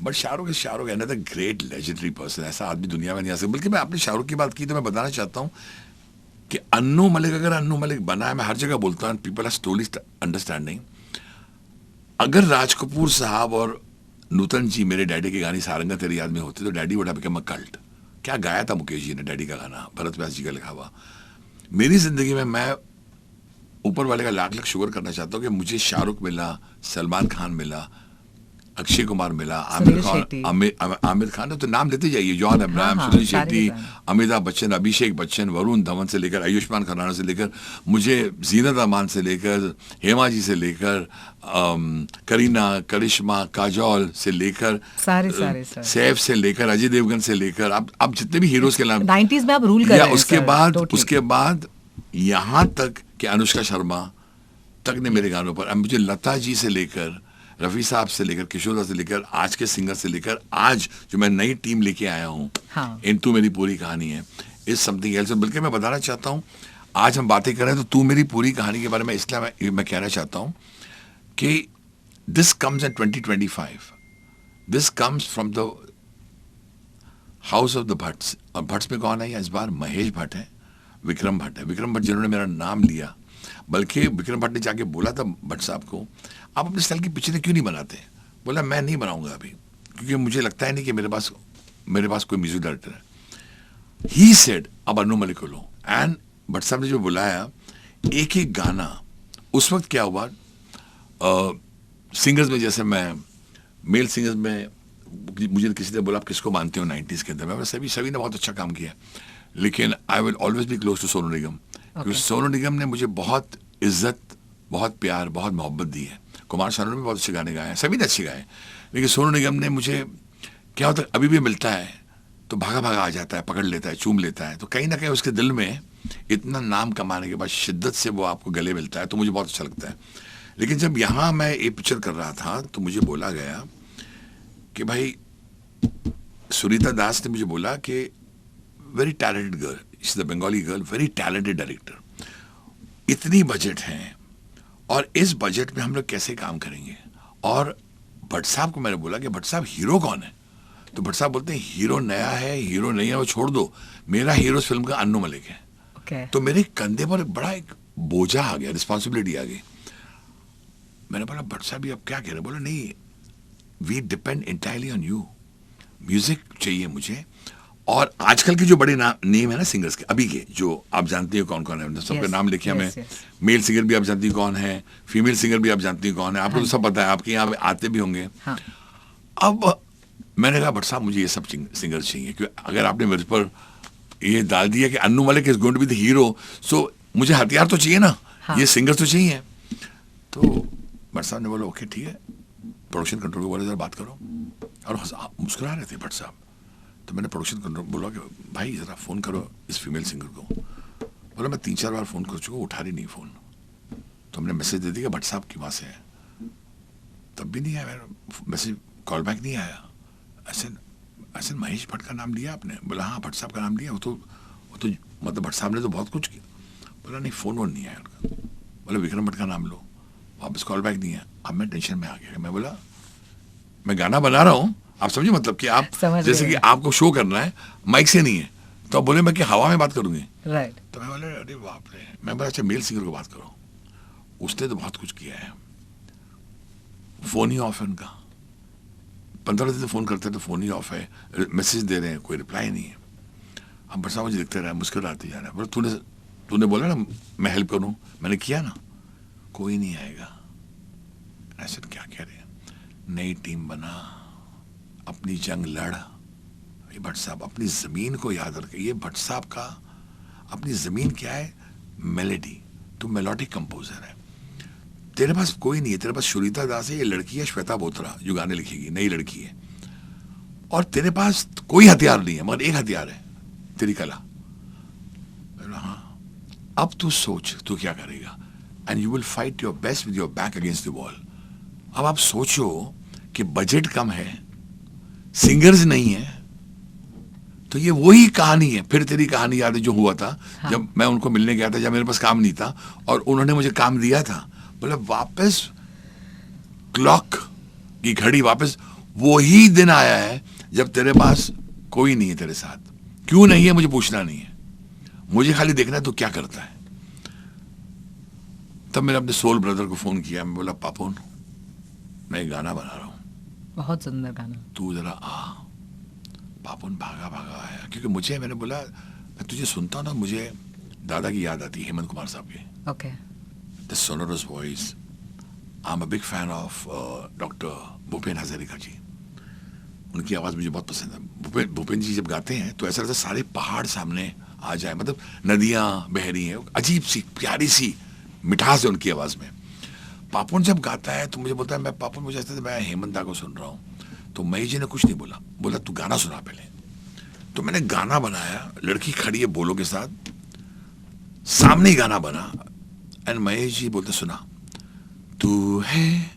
But Shahrukh another great legendary person, ऐसा आदमी दुनिया में नहीं आ सकता। बल्कि मैं आपने शाहरुख की बात की तो मैं बताना चाहता हूँ कि अन्नू मलिक, अगर अन्नू मलिक बना है, मैं हर जगह बोलता हूँ, पीपल आर स्लोली अंडरस्टैंडिंग, अगर राज कपूर साहब और नूतन जी मेरे डैडी के गाने सारंगा तेरी याद में होते तो daddy would have become a cult. क्या गाया था मुकेश जी ने डैडी का गाना, भरत व्यास जी का लिखा हुआ। मेरी जिंदगी में मैं ऊपर वाले का लाख लाख शुक्र करना चाहता हूँ कि मुझे शाहरुख मिला, सलमान खान मिला, अक्षय कुमार मिला, आमिर खान, आमिर खान ने तो नाम लेते जाइए, जॉन अब्राहम, सुनील शेट्टी, अमिताभ बच्चन, अभिषेक बच्चन, वरुण धवन से लेकर आयुष्मान खुराना से लेकर मुझे जीनत अमान से लेकर हेमा जी से लेकर करीना, करिश्मा, काजोल से लेकर सारे सैफ से लेकर अजय देवगन से लेकर अब जितने भी हीरोज के नाम 90s में आप रूल कर रहे हैं। उसके बाद यहाँ तक कि अनुष्का शर्मा तक ने मेरे गानों पर, अब मुझे लता जी से लेकर रफी साहब से लेकर किशोर से लेकर आज के सिंगर से लेकर आज जो मैं नई टीम लेके आया हूँ, इन तू मेरी पूरी कहानी है, इज समथिंग एल्स। बल्कि मैं बताना चाहता हूँ, आज हम बातें कर रहे हैं तो तू मेरी पूरी कहानी के बारे में इसलिए मैं कहना चाहता हूँ कि this comes in 2025, this comes from the house of the Bhatts. और भट्ट्स में कौन है इस बार? महेश भट्ट है, विक्रम भट्ट है। विक्रम भट्ट जिन्होंने मेरा नाम लिया, बल्कि विक्रम भट्ट ने जाके बोला था भट्ट साहब को, आप अपने स्टाइल की पिक्चरें क्यों नहीं बनाते? बोला मैं नहीं बनाऊंगा अभी, क्योंकि मुझे लगता है नहीं कि मेरे पास कोई म्यूजिक डायरेक्टर है। ही सेड अब अन्नू मलिक को लो। एंड भट्ट साहब ने जो बुलाया, एक एक गाना, उस वक्त क्या हुआ, सिंगर्स में जैसे मैं मेल सिंगर्स में मुझे किसी ने बोला आप किसको मानते हो 90s के अंदर, मैं सभी ने बहुत अच्छा काम किया, लेकिन I will always be close to Sonu Nigam, क्योंकि सोनू निगम ने मुझे बहुत इज्जत, बहुत प्यार, बहुत मोहब्बत दी है। कुमार शानू ने भी बहुत अच्छे गाने गाए हैं, सभी ने अच्छे गाए, लेकिन सोनू निगम ने मुझे, क्या होता है अभी भी मिलता है तो भागा भागा आ जाता है, पकड़ लेता है, चूम लेता है, तो कहीं ना कहीं उसके दिल में इतना नाम कमाने के बाद शिद्दत से वो आपको गले मिलता है, तो मुझे बहुत अच्छा लगता है। लेकिन जब यहाँ मैं ये पिक्चर कर रहा था तो मुझे बोला गया कि भाई, सुनीता दास ने मुझे बोला कि very talented girl, is the Bengali girl, very talented director, इतनी बजट है और इस बजट में हम लोग कैसे काम करेंगे? और भट्ट साहब को मैंने बोला कि भट्ट साहब हीरो कौन है? तो भट्ट साहब बोलते हैं हीरो नया है, हीरो नहीं है, वो छोड़ दो, मेरा हीरो इस फिल्म का अन्नू मलिक है। तो मेरे कंधे पर बड़ा एक बोझा आ गया, रिस्पॉन्सिबिलिटी आ गई। मैंने बोला भट्ट साहब अब क्या कह रहे? बोला नहीं, we depend entirely on you, music चाहिए मुझे। और आजकल के जो बड़े नेम है ना सिंगर्स के, अभी के जो आप जानती हो कौन कौन है, सबका नाम लिखे हमें, मेल सिंगर भी आप जानती हो कौन है, फीमेल सिंगर भी आप जानती हो कौन है, आपको तो सब पता है, आपके यहाँ आते भी होंगे। अब मैंने कहा भट्ट साहब मुझे ये सब सिंगर्स चाहिए, क्योंकि अगर आपने मेरे पर ये डाल दिया कि Anu Malik is going to be the hero, so मुझे हथियार तो चाहिए ना, ये सिंगर्स तो चाहिए। तो भट्ट साहब ने बोला ओके ठीक है, प्रोडक्शन कंट्रोल को बोला जरा बात करो, और मुस्कुरा रहे थे भट्ट साहब। तो मैंने प्रोडक्शन कंट्रोल बोला कि भाई ज़रा फ़ोन करो इस फीमेल सिंगर को। बोला मैं 3-4 बार फ़ोन कर चुका, उठा रही नहीं फ़ोन। तो हमने मैसेज दे दिया भट्ट साहब की वहाँ से है, तब भी नहीं आया मैसेज, कॉल बैक नहीं आया। ऐसे महेश भट्ट का नाम लिया आपने? बोला हाँ भट्ट साहब का नाम लिया, वो तो मतलब भट्ट साहब ने तो बहुत कुछ किया। बोला नहीं फ़ोन वोन नहीं आया उनका। बोला विक्रम भट्ट का नाम लो, वापस कॉल बैक नहीं है। अब मैं टेंशन में आ गया, मैं बोला मैं गाना बना रहा हूँ, आप समझिए, मतलब कि आप जैसे कि आपको शो करना है, माइक से नहीं है, तो आप बोले मैं कि हवा में बात करूंगी, राइट? तो मैं बोले अरे बाप रे, मैं बोला अच्छा मेल सिंगर को बात करो, उसने तो बहुत कुछ किया है, फोन ही ऑफ है उनका, 15 दिन फोन करते हैं तो फोन ही ऑफ है, मैसेज दे रहे हैं कोई रिप्लाई नहीं है। अब बरसा मुझे दिखते रहा, मुस्कुराते जा रहा है। बोले तूने बोला ना मैं हेल्प करूँ, मैंने किया ना, कोई नहीं आएगा। ऐसे क्या कह रहे हैं, नई टीम बना, अपनी जंग लड़। ये भट्ट साहब अपनी ज़मीन को याद रखे, ये भट्ट साहब का अपनी ज़मीन क्या है? मेलेडी, तू मेलोडिक कंपोजर है, तेरे पास कोई नहीं है, तेरे पास सुनीता दास है, ये लड़की है श्वेता बोत्रा जो गाने लिखेगी, नई लड़की है, और तेरे पास कोई हथियार नहीं है, मगर एक हथियार है तेरी कला। हाँ, अब तू सोच तू क्या करेगा, and you will fight your best with your back against the wall. अब आप सोचो कि बजट कम है, सिंगर्स नहीं है, तो ये वही कहानी है। फिर तेरी कहानी याद है जो हुआ था, हाँ। जब मैं उनको मिलने गया था, जब मेरे पास काम नहीं था और उन्होंने मुझे काम दिया था, बोले वापस क्लॉक की घड़ी वापस वही दिन आया है जब तेरे पास कोई नहीं है तेरे साथ. क्यों नहीं है मुझे पूछना नहीं है, मुझे खाली देखना है तू क्या करता है. तब मैंने अपने सोल ब्रदर को फोन किया. मैं बोला पापुन, मैं एक गाना बना रहा हूँ, बहुत सुंदर गाना. तू जरा आ. पापुन भागा भागा आया, क्योंकि मैंने बोला मैं तुझे सुनता हूँ ना, मुझे दादा की याद आती है, हेमंत कुमार साहब की. Okay. The sonorous voice. I am a big fan of doctor Bhupen Hazarika ji. उनकी आवाज़ मुझे बहुत पसंद है. भूपेन जी जब गाते हैं तो ऐसा लगता है सारे पहाड़ सामने आ जाए, मतलब नदियाँ बह रही हैं, अजीब सी प्यारी सी मिठास है उनकी आवाज़ में. पापुन जब गाता है तो मुझे बोलता है, मैं पापुन मुझे ऐसा मैं हेमंत दा को सुन रहा हूँ. तो महेश जी ने कुछ नहीं बोला, बोला तू गाना सुना पहले. तो मैंने गाना बनाया, लड़की खड़ी है बोलों के साथ, सामने ही गाना बना. एंड महेश जी बोलते सुना, तू है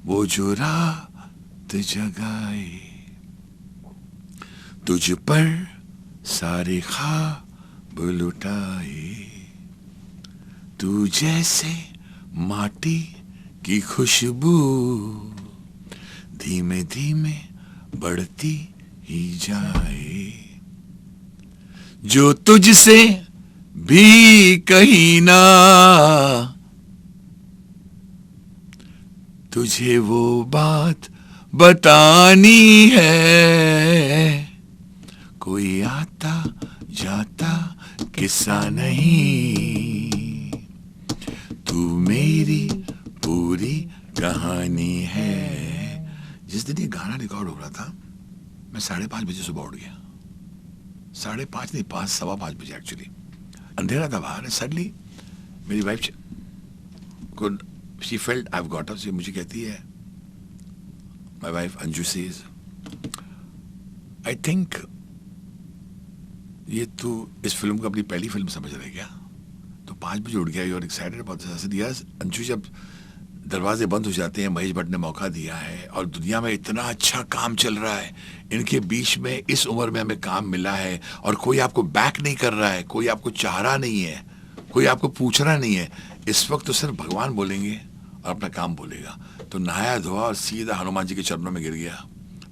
वो जो रात जगाए, तुझ पर सारे ख्वाब लुटाए, तू जैसे माटी की खुशबू धीमे धीमे बढ़ती ही जाए, जो तुझसे भी कहीं ना तुझे वो बात बतानी है, कोई आता जाता किस्सा नहीं, तू मेरी पूरी कहानी है. जिस दिन ये गाना रिकॉर्ड हो रहा था, मैं 5:30 बजे सुबह उठ गया. 5:30 नहीं, 5:15 बजे एक्चुअली. अंधेरा था बाहर. सडनली मेरी वाइफ को she felt I have got up. मुझे कहती है, my wife Anju says, I think ये तू इस फिल्म को अपनी पहली फिल्म समझ रहे क्या? तो 5 बजे उठ गया. You are excited about this? Yes Anshu, जब दरवाजे बंद हो जाते हैं, महेश भट्ट ने मौका दिया है और दुनिया में इतना अच्छा काम चल रहा है, इनके बीच में इस उम्र में हमें काम मिला है और कोई आपको बैक नहीं कर रहा है, कोई आपको चाह रहा नहीं है, कोई आपको पूछ रहा नहीं है. इस वक्त तो सिर्फ भगवान बोलेंगे और अपना काम बोलेगा. तो नहाया धोआ और सीधा हनुमान जी के चरणों में गिर गया.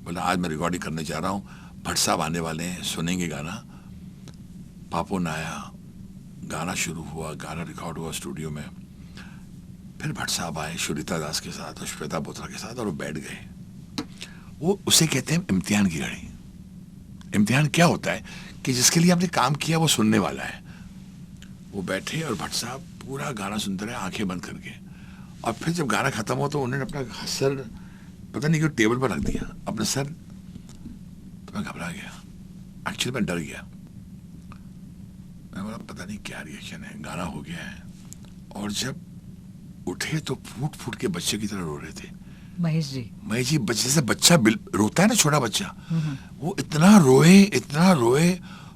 बोला आज मैं रिकॉर्डिंग करने जा रहा हूँ, भट्ट साहब आने वाले हैं, सुनेंगे गाना. पापुन आया, गाना शुरू हुआ, गाना रिकॉर्ड हुआ स्टूडियो में. फिर भट्ट साहब आए शुरिता दास के साथ और श्वेता बोत्रा के साथ और वो बैठ गए. वो उसे कहते हैं इम्तिहान की घड़ी. इम्तिहान क्या होता है कि जिसके लिए आपने काम किया वो सुनने वाला है. वो बैठे और भट्ट साहब पूरा गाना सुनते रहे आंखें बंद करके. और फिर जब गाना खत्म हुआ तो उन्होंने अपना सर पता नहीं क्यों टेबल पर रख दिया, अपना सर. तो मैं घबरा गया, एक्चुअली मैं डर गया. मैं बोला पता नहीं क्या रिएक्शन है, गाना हो गया है. और जब उठे तो फूट फूट के बच्चे की तरह रो रहे थे. महेश जी बच्चे जैसे बच्चा रोता है ना, छोटा बच्चा, वो इतना रोए.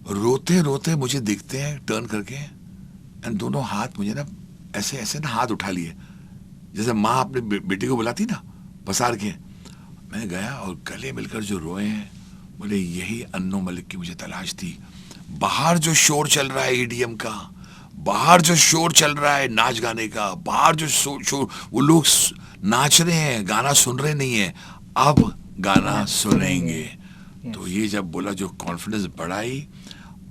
रोते रोते मुझे देखते हैं टर्न करके, एंड दोनों हाथ मुझे ना ऐसे ऐसे ना हाथ उठा लिए, जैसे माँ अपने बेटी को बुलाती ना पसार के. मैं गया और गले मिलकर जो रोए हैं, बोले यही अन्नो मलिक की मुझे तलाश थी. बाहर जो शोर चल रहा है ईडीएम का, बाहर जो शोर चल रहा है नाच गाने का, बाहर जो शोर, वो लोग नाच रहे हैं, गाना सुन रहे नहीं है. अब गाना सुनेंगे. तो ये जब बोला, जो कॉन्फिडेंस बढ़ाई.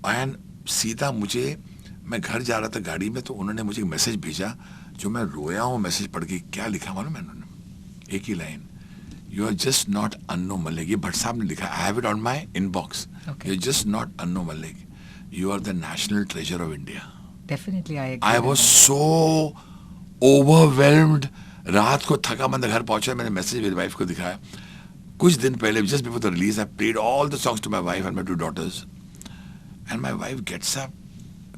एंड सीधा मुझे, मैं घर जा रहा था गाड़ी में, तो उन्होंने मुझे एक मैसेज भेजा, जो मैं रोया हूँ. मैसेज पढ़ के क्या लिखा मालूम है उन्होंने? एक ही line, you are just not Anu Malik. ये भट्ट साहब ने लिखा, I have it on my inbox. You are just not Anu Malik, you are the national treasure of India. Definitely, I was so overwhelmed. रात को थका मंद घर पहुंचा, मैंने मैसेज मेरी वाइफ को दिखाया. कुछ दिन पहले, just before the release, I played all the songs to my wife and my 2 daughters. And my wife gets up,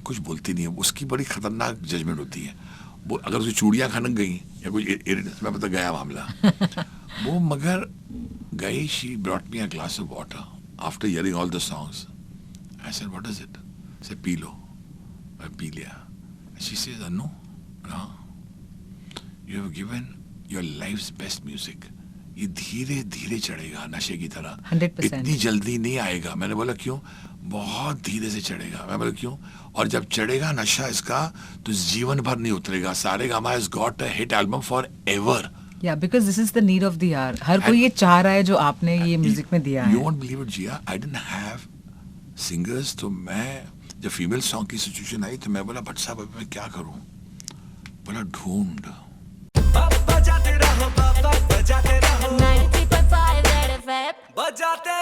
कुछ बोलती नहीं है. उसकी बड़ी खतरनाक जजमेंट होती है. वो अगर उसकी चूड़ियाँ खनक गई या कुछ मैं पता गया मामला. वो मगर गई. She brought me a glass of water after hearing all the songs. I said, what is it? I said, P low. I P लिया. She says, no, you have given your life's best music. ये धीरे धीरे चढ़ेगा नशे की तरह, 100%. इतनी जल्दी नहीं आएगा. मैंने बोला क्यों? बहुत धीरे से चढ़ेगा. मैं बोला क्यों? और जब चढ़ेगा नशा इसका, तो जीवन भर नहीं उतरेगा. Saregama has got a hit album for ever. या because this is the need of the hour. हर कोई ये चाह रहा है जो आपने ये म्यूजिक में दिया You है. won't believe it, Jia. I didn't have singers. तो मैं जब फीमेल सॉन्ग की सिचुएशन आई तो मैं बोला भट्ट साहब अभी मैं क्या करूं. बोला ढूंढ. बजाते रहो बाबा बजाते रहो 93.5 Red FM. बजाते